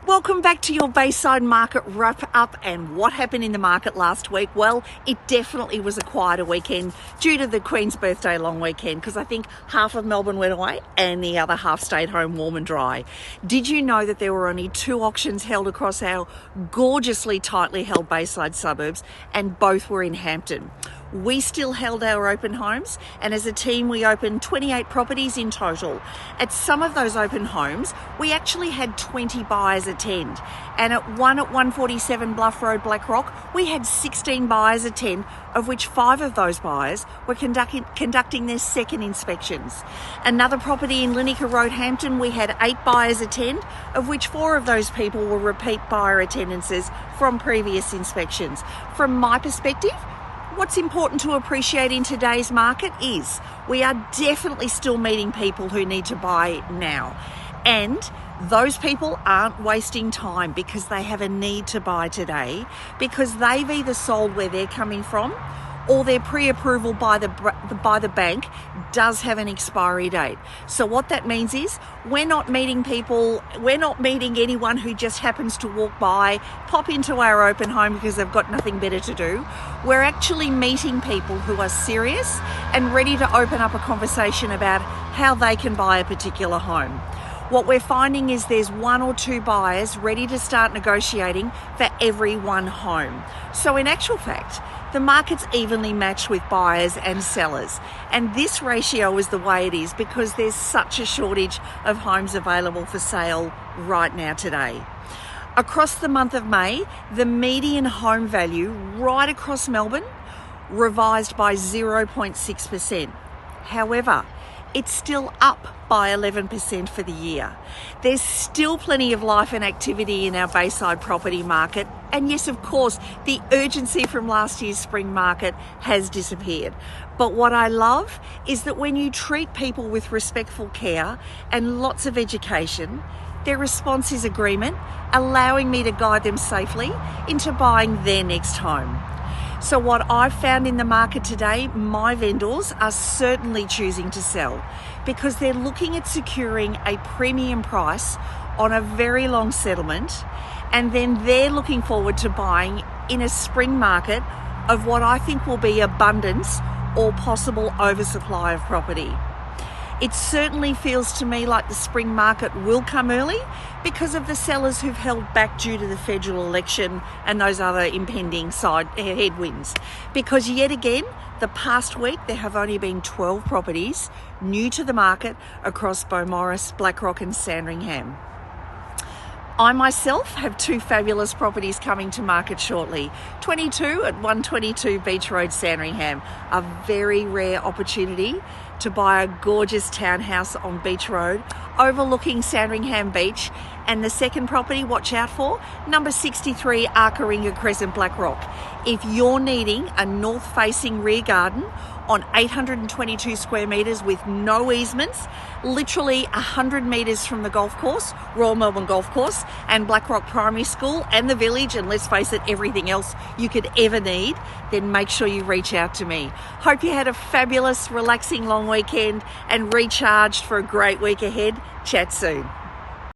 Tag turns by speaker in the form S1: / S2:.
S1: Welcome back to your Bayside market wrap up. And what happened in the market last week? Well, it definitely was a quieter weekend due to the Queen's birthday long weekend, because I think half of Melbourne went away and the other half stayed home warm and dry. Did you know that there were only 2 auctions held across our gorgeously tightly held Bayside suburbs, and both were in Hampton? We still held our open homes, and as a team we opened 28 properties in total. At some of those open homes we actually had 20 buyers attend, and at one at 147 Bluff Road, Blackrock, we had 16 buyers attend, of which 5 of those buyers were conducting their second inspections. Another property in Lineker Road, Hampton, we had 8 buyers attend, of which 4 of those people were repeat buyer attendances from previous inspections. From my perspective, what's important to appreciate in today's market is we are definitely still meeting people who need to buy now. And those people aren't wasting time because they have a need to buy today, because they've either sold where they're coming from, or their pre-approval by the bank does have an expiry date. So what that means is we're not meeting anyone who just happens to walk by, pop into our open home because they've got nothing better to do. We're actually meeting people who are serious and ready to open up a conversation about how they can buy a particular home. What we're finding is there's 1 or 2 buyers ready to start negotiating for every 1 home. So in actual fact, the market's evenly matched with buyers and sellers. And this ratio is the way it is because there's such a shortage of homes available for sale right now today. Across the month of May, the median home value right across Melbourne revised by 0.6%. However, it's still up by 11% for the year. There's still plenty of life and activity in our Bayside property market. And yes, of course, the urgency from last year's spring market has disappeared. But what I love is that when you treat people with respectful care and lots of education, their response is agreement, allowing me to guide them safely into buying their next home. So what I've found in the market today, my vendors are certainly choosing to sell because they're looking at securing a premium price on a very long settlement, and then they're looking forward to buying in a spring market of what I think will be abundance or possible oversupply of property. It certainly feels to me like the spring market will come early because of the sellers who've held back due to the federal election and those other impending headwinds. Because yet again, the past week there have only been 12 properties new to the market across Beaumaris, Blackrock and Sandringham. I myself have 2 fabulous properties coming to market shortly. 22 at 122 Beach Road, Sandringham, a very rare opportunity to buy a gorgeous townhouse on Beach Road overlooking Sandringham Beach. And the second property, watch out for, number 63 Arkaringa Crescent, Blackrock. If you're needing a north-facing rear garden on 822 square metres with no easements, literally 100 metres from the golf course, Royal Melbourne Golf Course, and Blackrock Primary School and the village, and let's face it, everything else you could ever need, then make sure you reach out to me. Hope you had a fabulous, relaxing long weekend and recharged for a great week ahead. Chat soon.